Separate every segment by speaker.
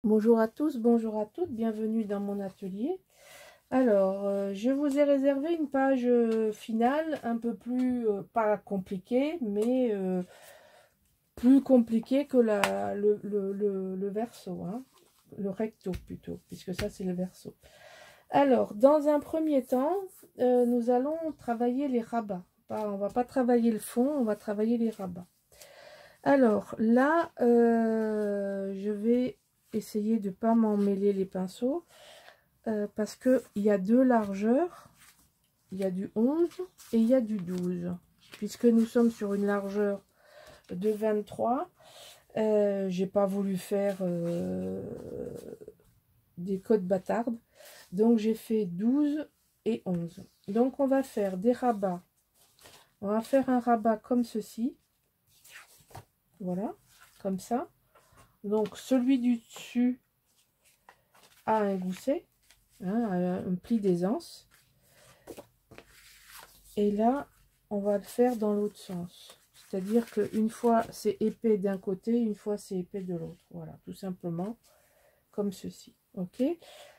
Speaker 1: Bonjour à tous, bonjour à toutes, bienvenue dans mon atelier. Alors, je vous ai réservé une page finale un peu plus, pas compliquée, mais plus compliquée que le verso, hein, le recto plutôt, puisque ça c'est le verso. Alors, dans un premier temps, nous allons travailler les rabats. On va pas travailler le fond, on va travailler les rabats. Alors là, je vais essayer de ne pas m'emmêler les pinceaux parce qu'il y a deux largeurs, il y a du 11 et il y a du 12. Puisque nous sommes sur une largeur de 23, j'ai pas voulu faire des codes bâtardes, donc j'ai fait 12 et 11. Donc on va faire des rabats, on va faire un rabat comme ceci, voilà, comme ça. Donc celui du dessus a un gousset, hein, un pli d'aisance. Et là, on va le faire dans l'autre sens. C'est-à-dire qu'une fois c'est épais d'un côté, une fois c'est épais de l'autre. Voilà, tout simplement comme ceci. Ok.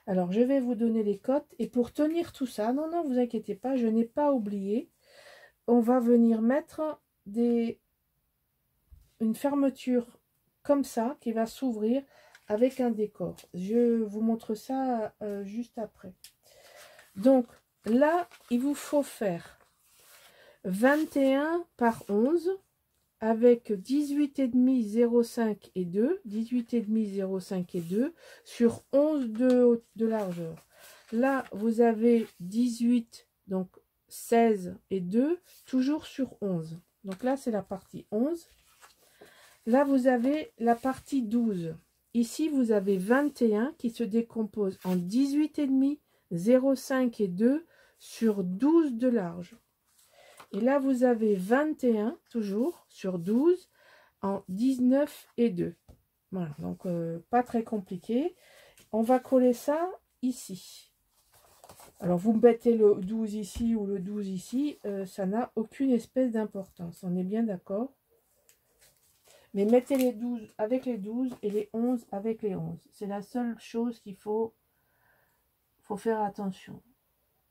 Speaker 1: Alors je vais vous donner les cotes. Et pour tenir tout ça, non, non, vous inquiétez pas, je n'ai pas oublié. On va venir mettre une fermeture comme ça qui va s'ouvrir avec un décor. Je vous montre ça juste après. Donc là, il vous faut faire 21 par 11 avec 18,5, 0,5 et 2, 18,5, 0,5 et 2 sur 11 de largeur. Là, vous avez 18, donc 16 et 2, toujours sur 11. Donc là, c'est la partie 11. Là, vous avez la partie 12. Ici, vous avez 21 qui se décompose en 18,5, 0,5 et 2 sur 12 de large. Et là, vous avez 21, toujours, sur 12, en 19 et 2. Voilà, donc pas très compliqué. On va coller ça ici. Alors, vous mettez le 12 ici ou le 12 ici, ça n'a aucune espèce d'importance. On est bien d'accord? Mais mettez les 12 avec les 12 et les 11 avec les 11. C'est la seule chose qu'il faut faire attention.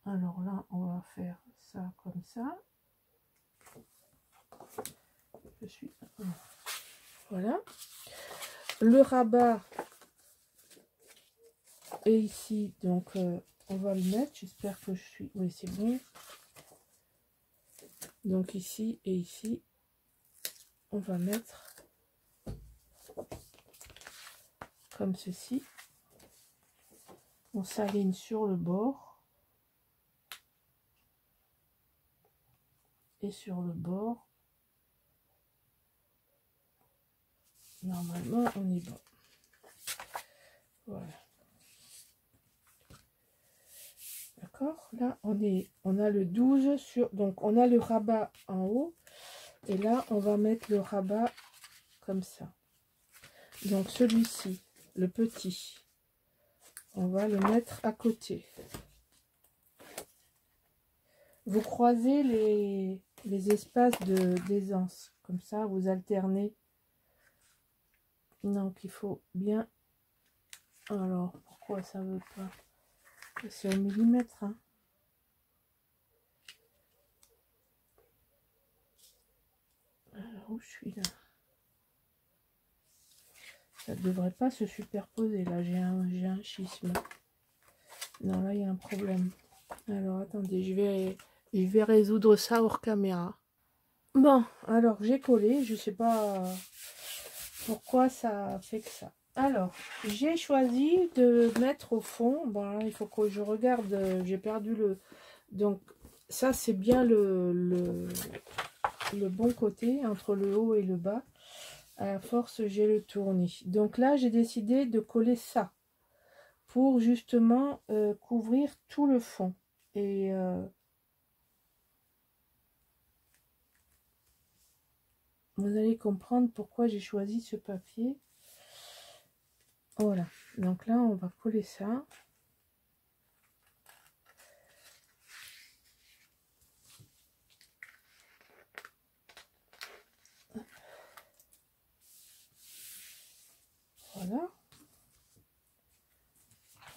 Speaker 1: Alors là, on va faire ça comme ça. Je suis... Voilà. Le rabat est ici, donc on va le mettre. J'espère que je suis... Oui, c'est bon. Donc ici et ici, on va mettre comme ceci. On s'aligne sur le bord. Et sur le bord, normalement, on est bon. Voilà. D'accord? Là, on a le 12 sur... Donc, on a le rabat en haut. Et là, on va mettre le rabat comme ça. Donc, celui-ci, le petit, on va le mettre à côté. Vous croisez les espaces d'aisance. Comme ça, vous alternez. Donc, il faut bien... Alors, pourquoi ça ne veut pas? C'est au millimètre, hein. Alors, où je suis là? Ça ne devrait pas se superposer. Là, j'ai un schisme. Non, là, il y a un problème. Alors, attendez, je vais résoudre ça hors caméra. Bon, alors, j'ai collé. Je ne sais pas pourquoi ça fait que ça. Alors, j'ai choisi de mettre au fond. Bon, là, il faut que je regarde. J'ai perdu le... Donc, ça, c'est bien le bon côté, entre le haut et le bas. À la force, j'ai le tournis. Donc là, j'ai décidé de coller ça pour justement couvrir tout le fond. Et vous allez comprendre pourquoi j'ai choisi ce papier. Voilà. Donc là, on va coller ça. Voilà.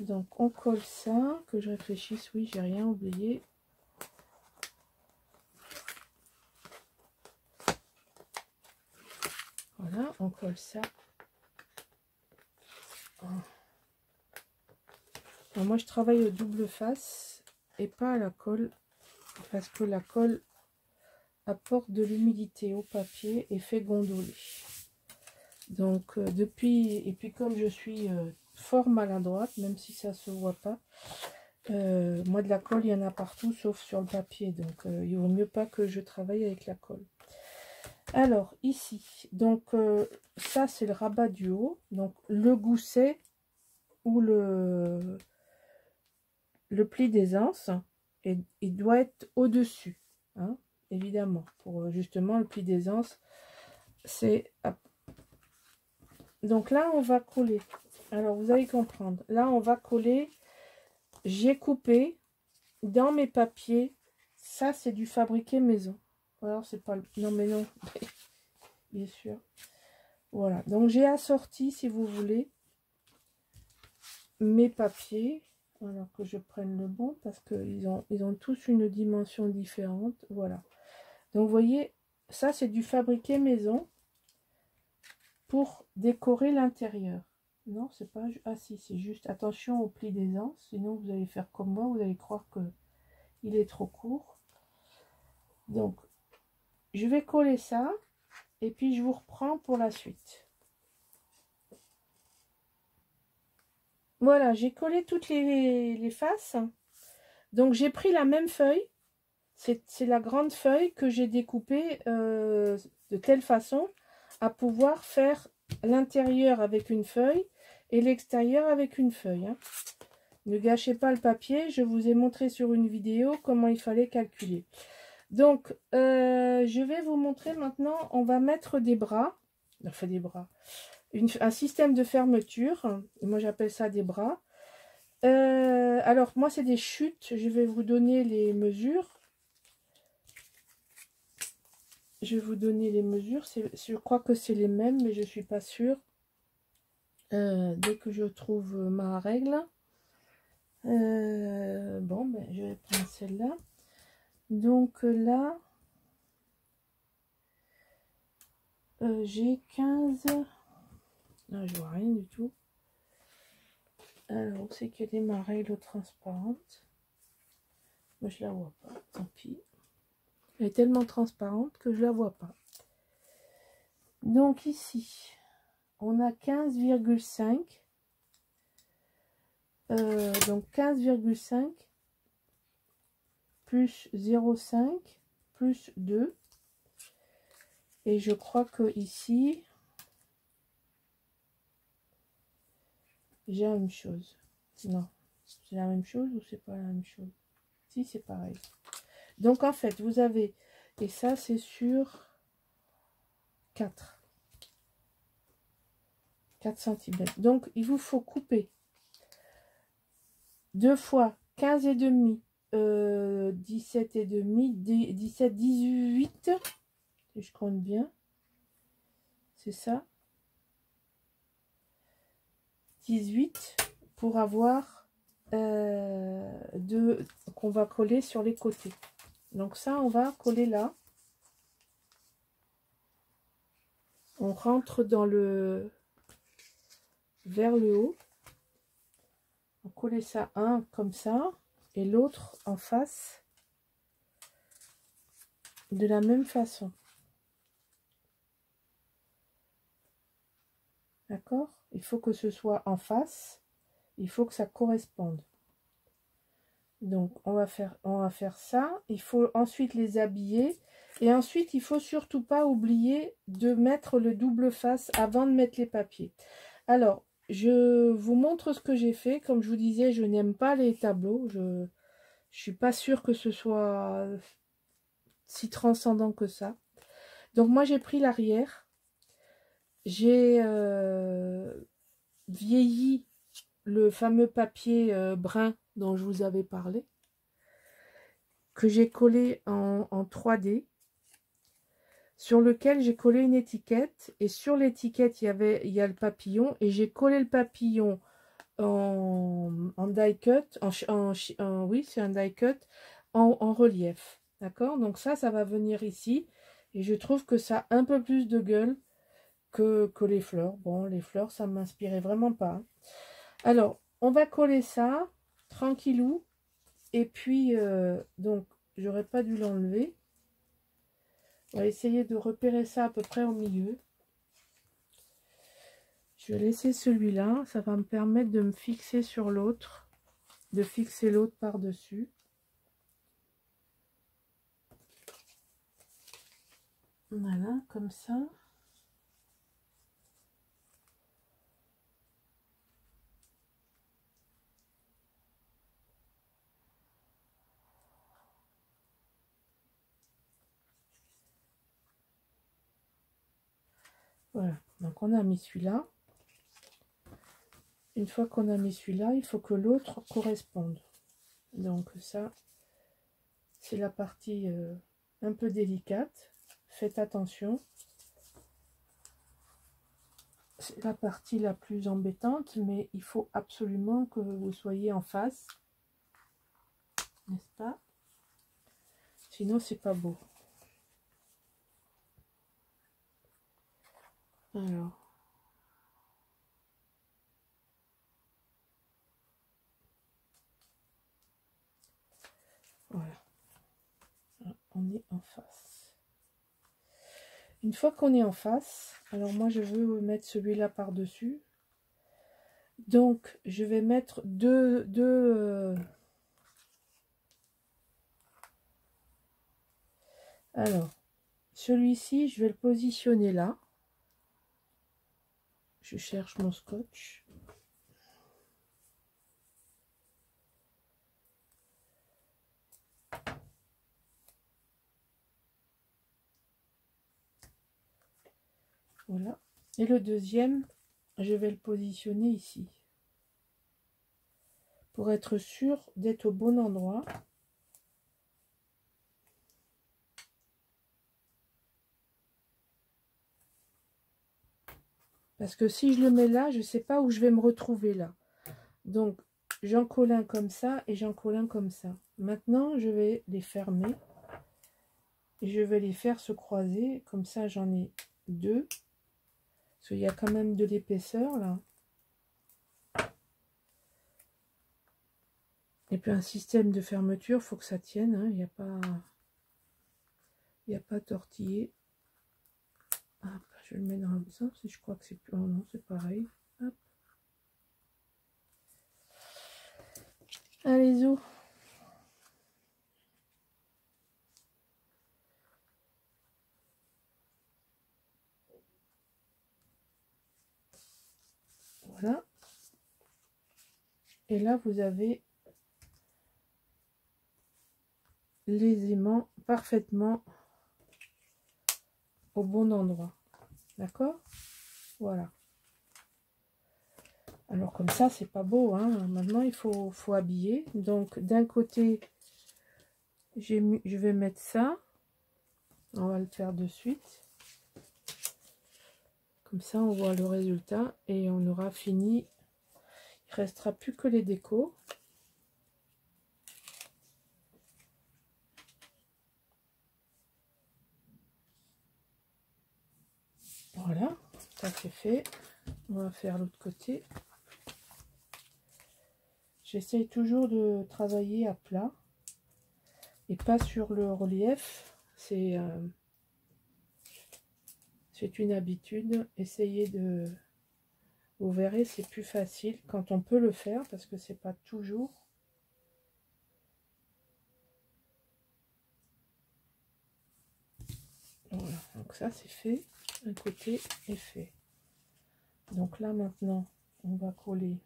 Speaker 1: Donc on colle ça, que je réfléchisse, oui, j'ai rien oublié. Voilà, on colle ça. Alors moi je travaille au double face et pas à la colle, parce que la colle apporte de l'humidité au papier et fait gondoler. Donc et puis comme je suis fort maladroite, même si ça se voit pas, moi de la colle il y en a partout sauf sur le papier, donc il vaut mieux pas que je travaille avec la colle. Alors ici, donc ça c'est le rabat du haut, donc le gousset ou le pli d'aisance, et il doit être au-dessus, hein, évidemment, pour justement le pli d'aisance, c'est... Donc là, on va coller. Alors, vous allez comprendre. Là, on va coller. J'ai coupé dans mes papiers. Ça, c'est du fabriqué maison. Alors, c'est pas... Non, mais non. Bien sûr. Voilà. Donc, j'ai assorti, si vous voulez, mes papiers. Alors que je prenne le bon, parce qu'ils ont tous une dimension différente. Voilà. Donc, vous voyez, ça, c'est du fabriqué maison pour décorer l'intérieur. Non, c'est pas... Ah si, c'est juste... Attention au pli d'aisance, sinon vous allez faire comme moi, vous allez croire que il est trop court. Donc, je vais coller ça, et puis je vous reprends pour la suite. Voilà, j'ai collé toutes les faces. Donc, j'ai pris la même feuille. C'est la grande feuille que j'ai découpée de telle façon à pouvoir faire l'intérieur avec une feuille et l'extérieur avec une feuille. Hein. Ne gâchez pas le papier, je vous ai montré sur une vidéo comment il fallait calculer. Donc, je vais vous montrer maintenant, on va mettre des bras, enfin des bras, un système de fermeture, moi j'appelle ça des bras. Alors, moi c'est des chutes, je vais vous donner les mesures. Je vais vous donner les mesures, je crois que c'est les mêmes, mais je ne suis pas sûre. Dès que je trouve ma règle. Bon, ben, je vais prendre celle-là. Donc là, j'ai 15. Non, je vois rien du tout. Alors, c'est quelle est ma règle transparente? Moi, je la vois pas, tant pis. Elle est tellement transparente que je la vois pas. Donc ici, on a 15,5. Donc 15,5 plus 0,5 plus 2. Et je crois que ici, j'ai la même chose. Non, c'est la même chose ou c'est pas la même chose? Si, c'est pareil. Donc en fait, vous avez, et ça c'est sur 4 cm. Donc il vous faut couper 2 fois 15,5, 17,5, 17, 18, si je compte bien, c'est ça, 18, pour avoir qu'on va coller sur les côtés. Donc ça, on va coller là. On rentre dans vers le haut. On coller ça un comme ça et l'autre en face de la même façon. D'accord? Il faut que ce soit en face. Il faut que ça corresponde. Donc on va faire ça. Il faut ensuite les habiller. Et ensuite, il faut surtout pas oublier de mettre le double face avant de mettre les papiers. Alors, je vous montre ce que j'ai fait. Comme je vous disais, je n'aime pas les tableaux. Je suis pas sûre que ce soit si transcendant que ça. Donc moi, j'ai pris l'arrière. J'ai vieilli le fameux papier brun dont je vous avais parlé, que j'ai collé en 3D, sur lequel j'ai collé une étiquette, et sur l'étiquette il y a le papillon, et j'ai collé le papillon en die cut, oui, c'est un die cut en relief. D'accord? Donc ça va venir ici. Et je trouve que ça a un peu plus de gueule que les fleurs. Bon, les fleurs, ça ne m'inspirait vraiment pas, hein. Alors, on va coller ça, tranquillou. Et puis, donc, j'aurais pas dû l'enlever. On va essayer de repérer ça à peu près au milieu. Je vais laisser celui-là. Ça va me permettre de me fixer sur l'autre. De fixer l'autre par-dessus. Voilà, comme ça. Voilà, donc on a mis celui-là. Une fois qu'on a mis celui-là, il faut que l'autre corresponde. Donc ça, c'est la partie un peu délicate. Faites attention. C'est la partie la plus embêtante, mais il faut absolument que vous soyez en face. N'est-ce pas? Sinon, c'est pas beau. Alors. Voilà. On est en face. Une fois qu'on est en face, alors moi je veux mettre celui-là par-dessus. Donc je vais mettre alors, celui-ci, je vais le positionner là. Je cherche mon scotch. Voilà. Et le deuxième, je vais le positionner ici. Pour être sûr d'être au bon endroit. Parce que si je le mets là, je ne sais pas où je vais me retrouver là. Donc, j'en colle un comme ça et j'en colle un comme ça. Maintenant, je vais les fermer. Et je vais les faire se croiser. Comme ça, j'en ai deux. Parce qu'il y a quand même de l'épaisseur là. Et puis un système de fermeture, il faut que ça tienne. Hein. Il n'y a pas... Il n'y a pas tortillé. Hop, je le mets dans le sens. Si je crois que c'est plus... Oh non, c'est pareil. Hop. Allez, zou. Voilà. Et là, vous avez les aimants parfaitement au bon endroit. D'accord? Voilà. Alors comme ça, c'est pas beau, hein. Maintenant, il faut habiller. Donc, d'un côté, je vais mettre ça. On va le faire de suite. Comme ça, on voit le résultat et on aura fini. Il restera plus que les décos. Voilà, ça c'est fait. On va faire l'autre côté. J'essaye toujours de travailler à plat et pas sur le relief. C'est une habitude. Essayez de... Vous verrez, c'est plus facile quand on peut le faire parce que c'est pas toujours. Voilà, donc ça c'est fait. Un côté est fait. Donc là maintenant, on va coller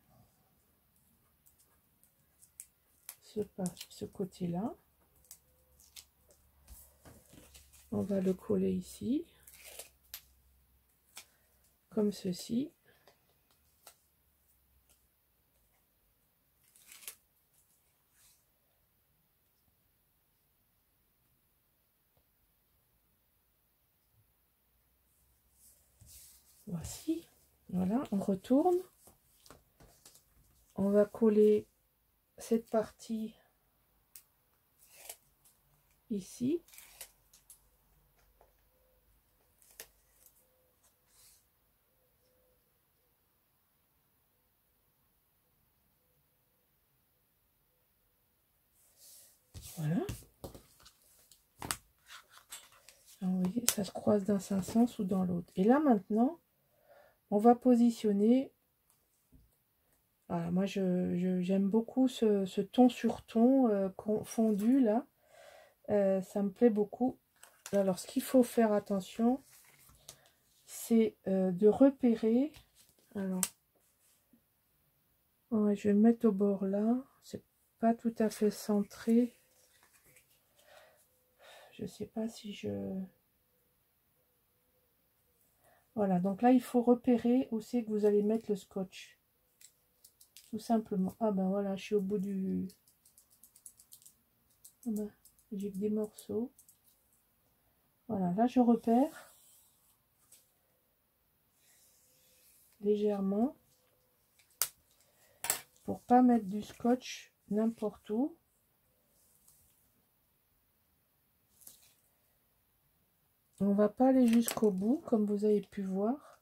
Speaker 1: ce côté-là. On va le coller ici, comme ceci. Voici. Voilà, on retourne. On va coller cette partie ici. Voilà. Alors, vous voyez, ça se croise dans un sens ou dans l'autre. Et là, maintenant, on va positionner. Voilà, moi, j'aime beaucoup ce ton sur ton fondu, là. Ça me plaît beaucoup. Alors, ce qu'il faut faire attention, c'est de repérer. Alors, ouais, je vais le mettre au bord, là. C'est pas tout à fait centré. Je sais pas si je... Voilà, donc là, il faut repérer où c'est que vous allez mettre le scotch. Tout simplement. Ah ben voilà, je suis au bout du... Ah ben, j'ai que des morceaux. Voilà, là, je repère. Légèrement. Pour pas mettre du scotch n'importe où. On va pas aller jusqu'au bout, comme vous avez pu voir.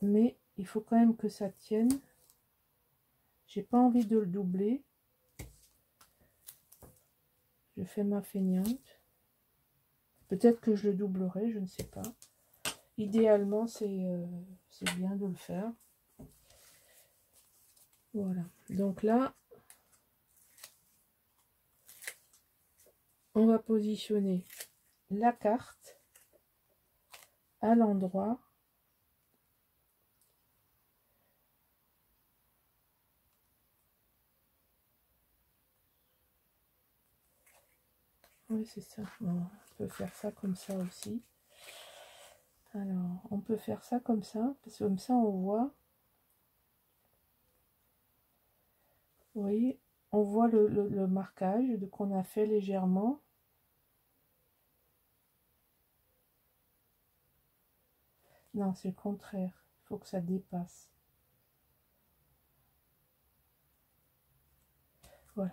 Speaker 1: Mais il faut quand même que ça tienne. J'ai pas envie de le doubler. Je fais ma feignante. Peut-être que je le doublerai, je ne sais pas. Idéalement, c'est bien de le faire. Voilà. Donc là, on va positionner la carte à l'endroit oui, c'est ça. On peut faire ça comme ça aussi. Alors, on peut faire ça comme ça, parce que comme ça, on voit. Vous voyez, on voit le marquage qu'on a fait légèrement. Non, c'est le contraire. Il faut que ça dépasse. Voilà.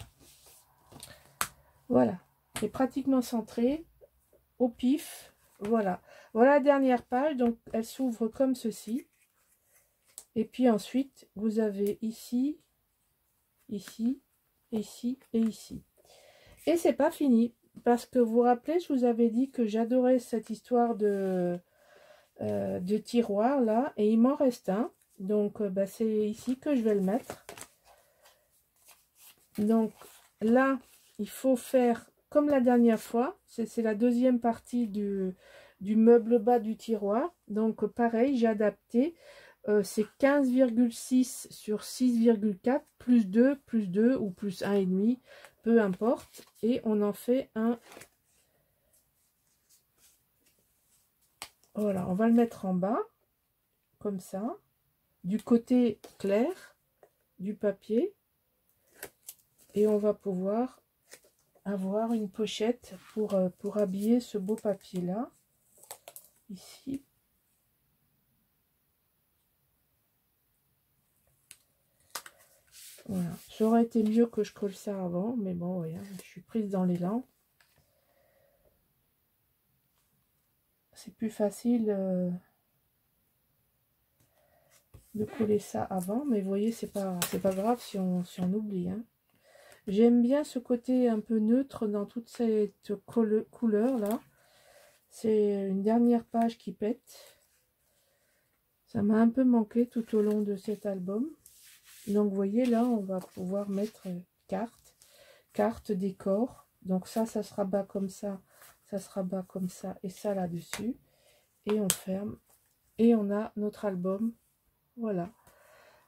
Speaker 1: Voilà. C'est pratiquement centré. Au pif. Voilà. Voilà la dernière page. Donc, elle s'ouvre comme ceci. Et puis ensuite, vous avez ici, ici, ici et ici. Et c'est pas fini. Parce que vous vous rappelez, je vous avais dit que j'adorais cette histoire de tiroir là. Et il m'en reste un. Donc, bah, c'est ici que je vais le mettre. Donc, là, il faut faire comme la dernière fois. C'est la deuxième partie du meuble bas du tiroir. Donc, pareil, j'ai adapté. C'est 15,6 sur 6,4 plus 2 ou plus 1,5, peu importe. Et on en fait un. Voilà, on va le mettre en bas, comme ça, du côté clair du papier. Et on va pouvoir avoir une pochette pour habiller ce beau papier là. Ici. Voilà, ça aurait été mieux que je colle ça avant, mais bon, ouais, je suis prise dans l'élan. C'est plus facile de coller ça avant, mais vous voyez, c'est pas grave si on oublie. Hein. J'aime bien ce côté un peu neutre dans toute cette couleur là. C'est une dernière page qui pète. Ça m'a un peu manqué tout au long de cet album. Donc, vous voyez, là, on va pouvoir mettre carte, décor. Donc, ça sera bas comme ça sera bas comme ça, et ça là-dessus. Et on ferme. Et on a notre album. Voilà.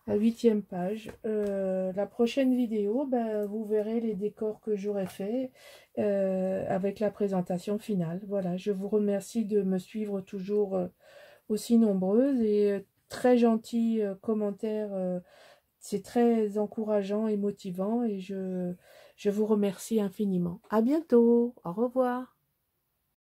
Speaker 1: La 8e page. La prochaine vidéo, ben, vous verrez les décors que j'aurais fait avec la présentation finale. Voilà, je vous remercie de me suivre toujours aussi nombreuses et très gentils commentaires. C'est très encourageant et motivant et je vous remercie infiniment. À bientôt. Au revoir.